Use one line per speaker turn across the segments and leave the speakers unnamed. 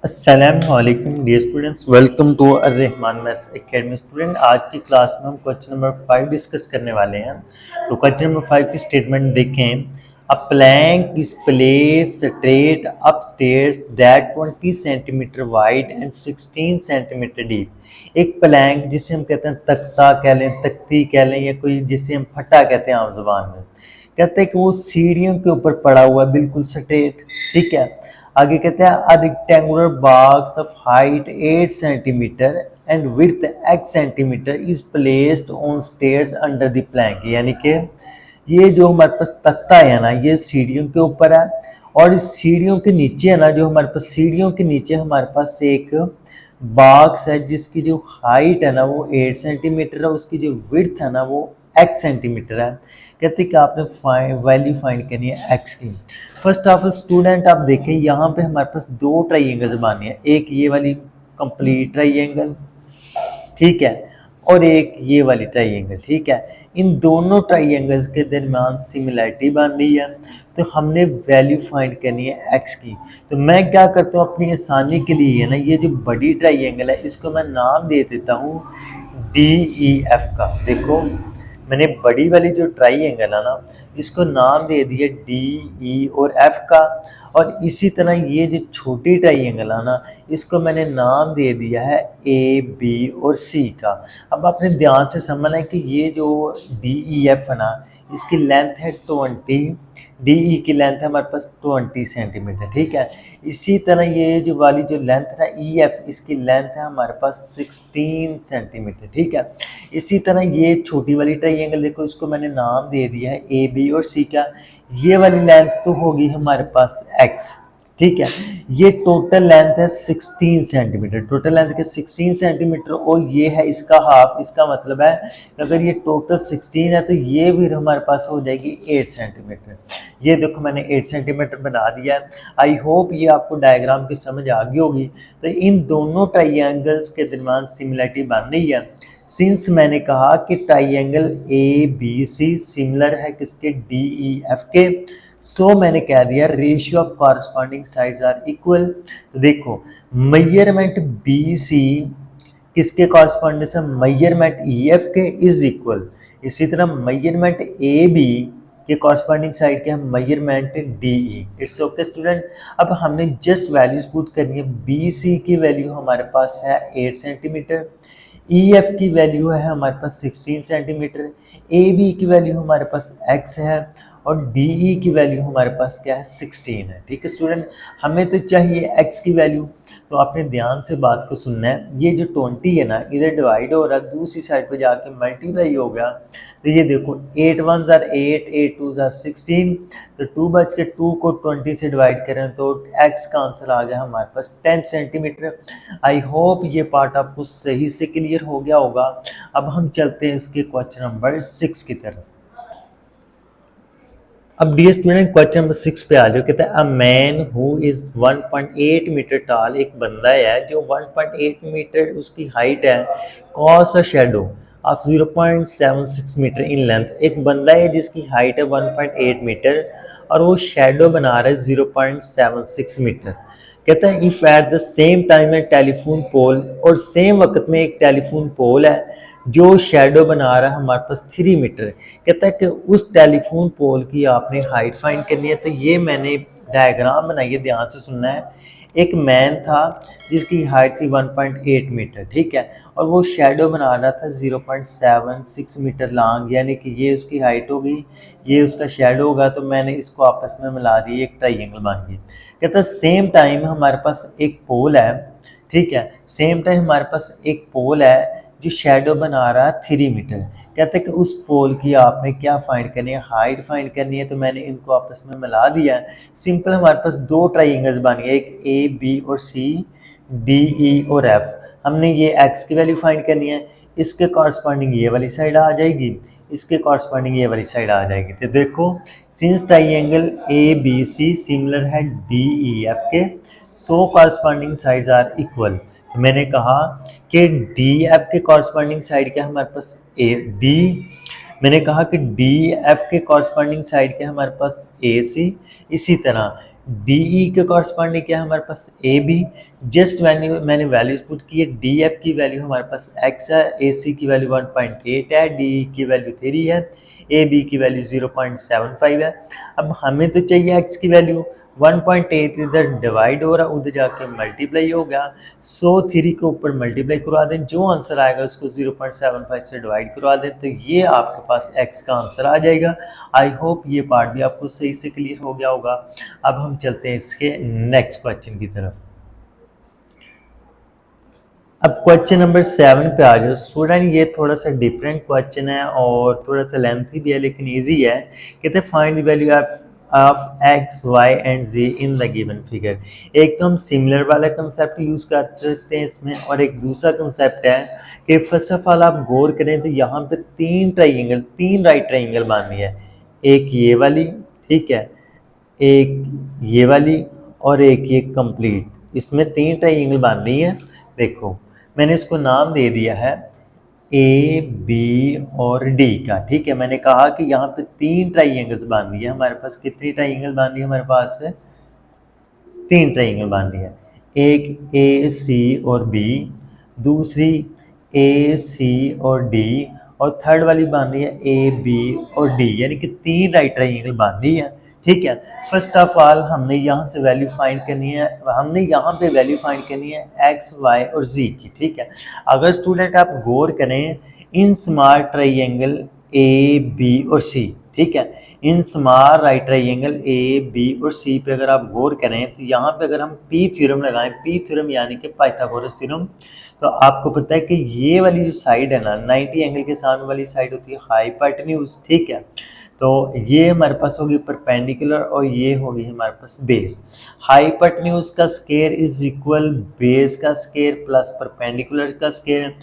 अस्सलामुअलैकुम dear students, welcome to Arrahman maths academy. Student, आज की क्लास में हम क्वेश्चन नंबर 5 डिस्कस करने वाले हैं। तो क्वेश्चन नंबर 5 की स्टेटमेंट देखें। A plank is place straight upstairs that 20 centimetre wide and 16 centimetre deep. एक प्लैंक जिसे हम कहते हैं तख्ता कह लें, तख्ती कह लें, या कोई जिसे हम फटा कहते हैं आम जुबान में, कहते हैं कि वो सीढ़ियों के ऊपर पड़ा हुआ बिल्कुल स्ट्रेट। ठीक है, आगे कहते हैं a rectangular box of height 8 centimetre and width x centimetre is placed on stairs under the plank. यानी कि ये जो हमारे पास तख्ता है ना, ये सीढ़ियों के ऊपर है, और इस सीढ़ियों के नीचे है ना, जो हमारे पास सीढ़ियों के नीचे हमारे पास एक बॉक्स है जिसकी जो हाइट है ना वो 8 सेंटीमीटर है, उसकी जो विड्थ है ना वो x सेंटीमीटर है। कहते हैं कि आपने वैल्यू फाइंड करनी है x की। फर्स्ट ऑफ ऑल स्टूडेंट, आप देखें यहाँ पे हमारे पास दो ट्राइंगल्स बने हैं, एक ये वाली कंप्लीट ट्राइंगल, ठीक है, और एक ये वाली ट्राइंगल। ठीक है, इन दोनों ट्राइंगल्स के दरमियान सिमिलरिटी बन रही है, तो हमने वैल्यू फाइंड करनी है x की। तो मैं क्या करता हूँ अपनी आसानी के लिए, है ना, ये जो बड़ी ट्राइंगल है इसको मैं नाम दे देता हूँ DEF का। देखो, मैंने बड़ी वाली जो ट्राइंगल है ना इसको नाम दे दिया DE और F का, और इसी तरह ये जो छोटी ट्राइंगल है ना इसको मैंने नाम दे दिया है AB और C का। अब आपने ध्यान से समझना है कि ये जो DEF है ना इसकी लेंथ है 20, DE की लेंथ है हमारे पास 20 सेंटीमीटर। ठीक है, इसी तरह ये जो वाली जो लेंथ है ना EF, इसकी लेंथ है हमारे पास 16 सेंटीमीटर। ठीक है, इसी तरह ये छोटी वाली ट्राइंगल देखो, इसको मैंने नाम दे दिया है AB और C का। ये वाली लेंथ तो होगी हमारे पास x। ठीक है, ये टोटल लेंथ है 16 सेंटीमीटर, टोटल लेंथ के 16 सेंटीमीटर, और ये है इसका हाफ। इसका मतलब है कि अगर ये टोटल 16 है तो ये भी हमारे पास हो जाएगी 8 सेंटीमीटर। ये देखो मैंने 8 सेंटीमीटर बना दिया है। आई होप ये आपको डायग्राम की समझ आ गई होगी। तो इन दोनों ट्राइंगल्स के दरमियान सिमिलरिटी बन रही है, सिंस मैंने कहा कि ट्राइंगल ABC सिमिलर है किसके, DEF के, सो मैंने कह दिया ratio of corresponding sides are equal. तो देखो, मेजरमेंट BC किसके कॉरस्पॉन्डिंग है, मेजरमेंट EF के इज इक्वल। इसी तरह मेजरमेंट AB के कॉरस्पॉन्डिंग साइड के हम measurement DE। It's okay student. अब हमने जस्ट वैल्यूज पुट करनी है। BC की वैल्यू हमारे पास है 8 सेंटीमीटर, EF की वैल्यू है हमारे पास 16 सेंटीमीटर, AB की वैल्यू हमारे पास x है, और DE की वैल्यू हमारे पास क्या है, 16 है। ठीक है स्टूडेंट, हमें तो चाहिए x की वैल्यू। तो आपने ध्यान से बात को सुनना है। ये जो 20 है ना इधर डिवाइड हो रहा है, दूसरी साइड पे जाके मल्टीप्लाई हो गया। तो ये देखो 8 1 8, 8 2 16, तो 2 बच के 2 को 20 से डिवाइड करें तो x का आंसर आ गया हमारे पास 10 सेंटीमीटर। आई होप ये पार्ट आपको सही से क्लियर हो गया होगा। अब हम चलते हैं इसके क्वेश्चन नंबर 6 की तरफ। अब डियर स्टूडेंट, क्वेश्चन नंबर 6 पे आ जाओ। कहता है a man who is 1.8 meter tall, एक बंदा है जो 1.8 मीटर उसकी हाइट है, cast a shadow of 0.76 meter in length. एक बंदा है जिसकी हाइट है 1.8 मीटर और वो शैडो बना रहा है 0.76 मीटर। कहता है if at the same time a telephone pole, और सेम वक्त में एक टेलीफोन पोल है जो शैडो बना रहा है हमारे पास 3 मीटर। कहता है कि उस टेलीफोन पोल की आपने हाइट फाइंड करनी है। तो ये मैंने डायग्राम बनाई है, ध्यान से सुनना है। एक मैन था जिसकी हाइट थी 1.8 मीटर, ठीक है, और वो शैडो बना रहा था 0.76 मीटर लॉन्ग, यानी कि ये उसकी हाइट होगी, ये उसका शैडो होगा। तो मैंने इसको आपस में मिला दी, एक ट्राइंगल बन गई। कहता है सेम टाइम हमारे पास एक पोल है, ठीक है, सेम टाइम हमारे पास एक पोल है जो शैडो बना रहा है 3 मीटर। कहते हैं कि उस पोल की आपने क्या फाइंड करनी है, हाइट फाइंड करनी है। तो मैंने इनको आपस में मिला दिया है। सिंपल हमारे पास दो ट्राइंगल्स बन गए, एक A B और C, DE और F। हमने ये x की वैल्यू फाइंड करनी है, इसके कॉरस्पॉन्डिंग ये वाली साइड आ जाएगी, इसके कॉरस्पॉन्डिंग ये वाली साइड आ जाएगी। तो देखो सिंस ट्राइंगल ABC सिमिलर है DEF के, सो कॉरस्पॉन्डिंग साइड्स आर इक्वल। तो मैंने कहा कि DF के कॉरस्पॉन्डिंग साइड क्या हमारे पास D, मैंने कहा कि DF के कॉरस्पॉन्डिंग साइड क्या हमारे पास AC। इसी तरह डी ई के कॉरस्पॉन्डिंग क्या है हमारे पास ए बी। जस्ट मैंने वैल्यूज पुट की है, डी एफ की वैल्यू हमारे पास एक्स है, ए सी की वैल्यू 1.8 है, डी ई की वैल्यू 3 है, ए बी की वैल्यू 0.75 है। अब हमें तो चाहिए एक्स की वैल्यू, 1.8 इधर डिवाइड हो रहा है, उधर जाके मल्टीप्लाई हो गया, 3 के ऊपर मल्टीप्लाई करवा दें, जो आंसर आएगा उसको 0.75 से डिवाइड करवा दें, तो ये आपके पास x का आंसर आ जाएगा। आई होप ये पार्ट भी आपको सही से क्लियर हो गया होगा। अब हम चलते हैं इसके नेक्स्ट क्वेश्चन की तरफ। अब क्वेश्चन नंबर 7 पे आ जाओ स्टूडेंट। ये थोड़ा सा डिफरेंट क्वेश्चन है और थोड़ा सा लेंथी भी है लेकिन इजी है। कहते हैं find the value of x y and z in the given figure. एक तो हम सिमिलर वाला कंसेप्ट यूज कर सकते हैं इसमें, और एक दूसरा कंसेप्ट है कि फर्स्ट ऑफ ऑल आप गौर करें तो यहाँ पे तीन राइट ट्राइंगल बांधनी है। एक ये वाली, ठीक है, एक ये वाली और एक ये कंप्लीट, इसमें तीन ट्राइंगल बांधनी है। देखो मैंने इसको नाम दे दिया है ए बी और डी का, ठीक है। मैंने कहा कि यहाँ पे तीन ट्राइंगल्स बांधनी है हमारे पास। कितनी ट्राइंगल बांधनी है हमारे पास है? तीन ट्राइंगल बांधनी है। एक ए सी और बी, दूसरी ए सी और डी, और थर्ड वाली बांधनी है ए बी और डी, यानी कि तीन राइट ट्राइंगल बांधनी है, ठीक है। फर्स्ट ऑफ ऑल हमने यहाँ से वैल्यू फाइंड करनी है, हमने यहाँ पे वैल्यू फाइंड करनी है एक्स वाई और जी की, ठीक है। अगर स्टूडेंट आप गौर करें in small triangle A B और सी, ठीक है, in small right triangle A B और सी पे अगर आप गौर करें तो यहाँ पे अगर हम पी थ्योरम लगाएं, पी थ्योरम यानी कि पाइथागोरस थ्योरम, तो आपको पता है कि ये वाली जो साइड है ना 90 एंगल के सामने वाली साइड होती है हाइपोटेन्यूज, ठीक है। तो ये हमारे पास होगी परपेंडिकुलर और ये होगी हमारे पास बेस। हाइपोटेन्यूज का स्क्वायर इज इक्वल बेस का स्क्वायर प्लस परपेंडिकुलर का स्क्वायर।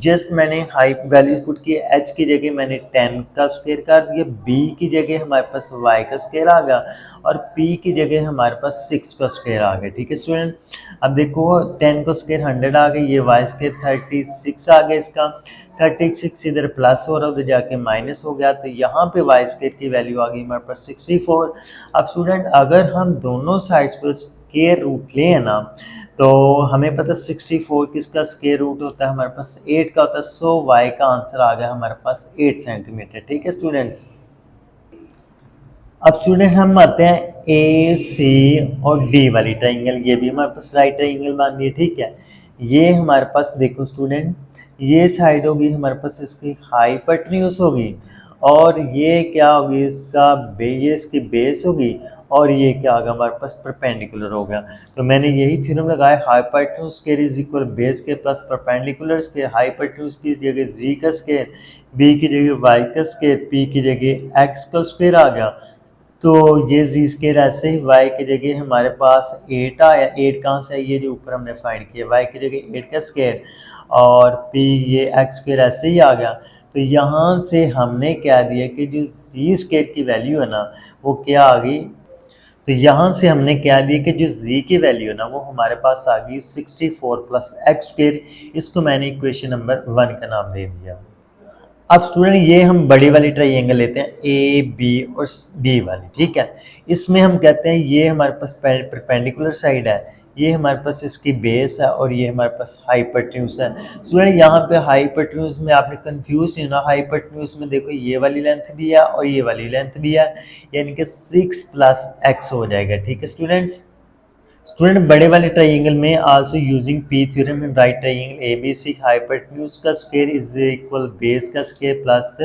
जस्ट मैंने हाई वैल्यूज पुट की, h की जगह मैंने 10 का स्क्वायर कर दिया, b की जगह हमारे पास y का स्क्वायर आ गया और p की जगह हमारे पास 6 का स्क्वायर आ गया, ठीक है स्टूडेंट। अब देखो 10 का स्क्वायर 100 आ गई, ये y स्क्वायर 36 आ गया, इसका 36 इधर प्लस हो रहा है उधर जाके माइनस हो गया, तो यहाँ पे वाई स्क्वायर की वैल्यू आ गई हमारे पास 64। अब स्टूडेंट अगर हम दोनों साइड्स पर स्क्वायर रूट लें ना, तो हमें पता 64 किसका स्क्वायर रूट होता है हमारे पास 8 का होता है, सो वाई का आंसर आ गया हमारे पास 8 सेंटीमीटर, ठीक है स्टूडेंट्स। अब स्टूडेंट हम आते हैं ए सी और डी वाली ट्राइंगल, ये भी हमारे पास राइट ट्राइंगल बांधी है, ठीक है। ये हमारे पास देखो स्टूडेंट, ये साइड होगी हमारे पास इसकी हाइपोटेन्यूज होगी, और ये क्या होगी इसका ये इसकी बेस होगी, और ये क्या होगा हमारे पास परपेंडिकुलर हो गया। तो मैंने यही थ्योरम लगाया, hypotenuse square is equal base के प्लस परपेंडिकुलर स्क्वायर। हाइपोटेन्यूज की जगह जी का स्क्वायर, बी की जगह वाई का स्क्वायर, पी की जगह एक्स का स्क्वायर आ गया, तो ये जी स्क्वायर ऐसे ही y की जगह हमारे पास 8 आया। 8 कहाँ से है? ये जो ऊपर हमने फाइंड किया, y की जगह 8 का स्क्वायर और p ये x स्क्वायर ऐसे ही आ गया। तो यहाँ से हमने क्या दिया कि जो जी स्क्वायर की वैल्यू है ना वो क्या आ गई, तो यहाँ से हमने क्या दिया कि जो z की वैल्यू है ना वो हमारे पास आ गई 64 प्लस एक्स स्क्वायर। इसको मैंने इक्वेशन नंबर 1 का नाम दे दिया। अब स्टूडेंट ये हम बड़ी वाली ट्राइंगल लेते हैं ए बी और डी वाली, ठीक है। इसमें हम कहते हैं ये हमारे पास परपेंडिकुलर साइड है, ये हमारे पास इसकी बेस है और ये हमारे पास हाइपोटेन्यूज है। स्टूडेंट यहाँ पे हाइपोटेन्यूज में आपने कंफ्यूज नहीं होना, हाइपोटेन्यूज में देखो ये वाली लेंथ भी है और ये वाली लेंथ भी है, यानी कि 6 प्लस एक्स हो जाएगा, ठीक है स्टूडेंट्स। स्टूडेंट बड़े वाले ट्राइंगल में also using P theorem in right triangle A B C hypotenuse का स्क्वायर इज इक्वल बेस का स्क्वायर प्लस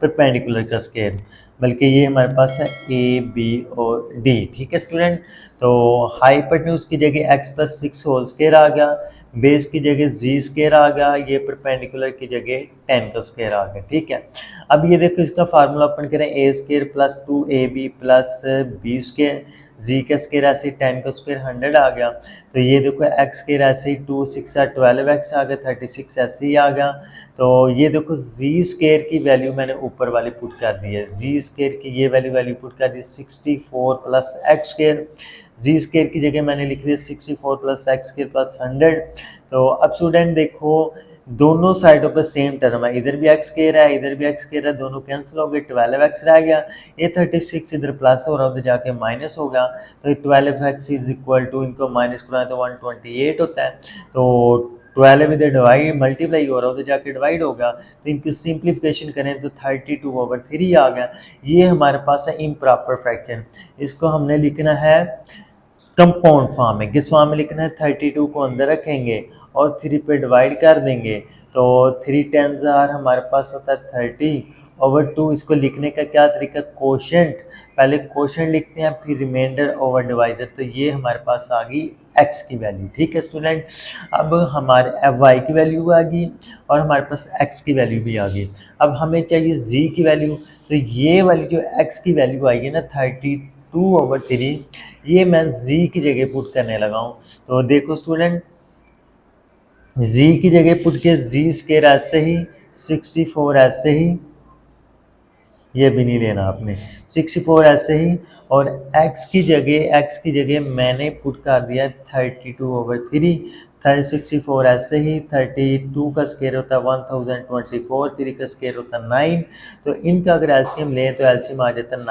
परपेंडिकुलर का स्क्वायर, बल्कि ये हमारे पास है ए बी और डी, ठीक है स्टूडेंट। तो हाइपोटेन्यूज की जगह एक्स प्लस 6 होल स्क्वायर आ गया, बेस की जगह जी स्क्वायर आ गया, ये परपेंडिकुलर की जगह 10 का स्क्वायर आ गया, ठीक है। अब ये देखो इसका फार्मूला अपन करें a square plus 2ab plus b square, जी का स्क्वायर ऐसे 10 का स्क्वायर 100 आ गया। तो ये देखो एक्स स्क्वायर ऐसे ही 2 6 12x आ गया, 36 ऐसे ही आ गया। तो ये देखो जी स्क्वायर की वैल्यू मैंने ऊपर वाली पुट कर दी है, जी स्क्वायर की ये वैल्यू पुट कर दी 64 प्लस एक्स स्क्वायर। जी स्क्वायर की जगह मैंने लिख दिया 64 प्लस एक्स स्क्वायर प्लस 100। तो अब स्टूडेंट देखो दोनों साइडों पर सेम टर्म है, इधर भी एक्स स्क्वायर है, इधर भी एक्स स्क्वायर है, दोनों कैंसिल हो गए, 12x रह गया। ये 36 इधर प्लस हो रहा है, उधर जाके माइनस होगा, तो 12x इज इक्वल टू, इनको माइनस कराएं तो 128 होता है, तो 12 इधर डिवाइड मल्टीप्लाई हो रहा है, उधर जाके डिवाइड होगा, तो इनकी सिंप्लीफिकेशन करें तो 32/3 आ गया। ये हमारे पास है इम्प्रॉपर फ्रैक्शन। इसको हमने लिखना है कंपाउंड फॉर्म में। किस फॉर्म में लिखना है? 32 को अंदर रखेंगे और 3 पे डिवाइड कर देंगे, तो 3 10 हमारे पास होता है 30/2। इसको लिखने का क्या तरीका? कोशेंट, पहले कोशेंट लिखते हैं फिर रिमाइंडर ओवर डिवाइजर, तो ये हमारे पास आ गई x की वैल्यू। ठीक है स्टूडेंट, अब हमारे y की वैल्यू आ गई और हमारे पास x की वैल्यू भी आ गई। अब हमें चाहिए z की वैल्यू, तो ये वाली जो x की वैल्यू आएगी ना 32/3, ये मैं z की जगह पुट करने लगा हूँ। तो देखो स्टूडेंट, z की जगह पुट के z स्क्वायर ऐसे ही, 64 ऐसे ही, ये भी नहीं लेना आपने, 64 ऐसे ही, और x की जगह मैंने पुट कर दिया 32/3, 64 ऐसे ही, 32 का स्क्वायर होता है 1024, 3 का स्क्वायर होता है 9, तो इनका अगर एलसीएम लें तो एलसीएम आ जाता है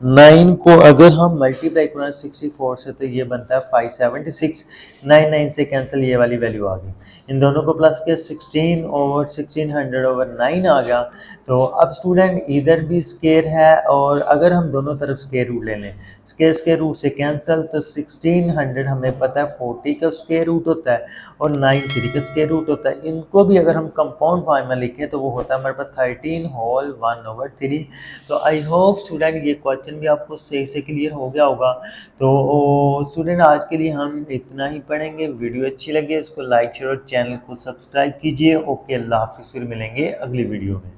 9 को अगर हम मल्टीप्लाई करें 64 से तो ये बनता है 576, 9 से कैंसिल, ये वाली वैल्यू आ गई। इन दोनों को प्लस के 16/9 आ गया। तो अब स्टूडेंट इधर भी स्क्वायर है, और अगर हम दोनों तरफ स्क्वायर रूट ले लें, स्क्वायर रूट से कैंसिल, तो 1600 हमें पता है 40 का स्क्वायर रूट होता है और 9 3 का स्क्वायर रूट होता है। इनको भी अगर हम कंपाउंड फॉर्म में लिखें तो वो होता है हमारे पास 13 होल 1/3। तो आई होप स्टूडेंट ये क्वेश्चन भी आपको सही से क्लियर हो गया होगा। तो स्टूडेंट आज के लिए हम इतना ही पढ़ेंगे। वीडियो अच्छी लगे इसको लाइक शेयर और चैनल को सब्सक्राइब कीजिए। ओके, अल्लाह हाफिज़, फिर मिलेंगे अगली वीडियो में।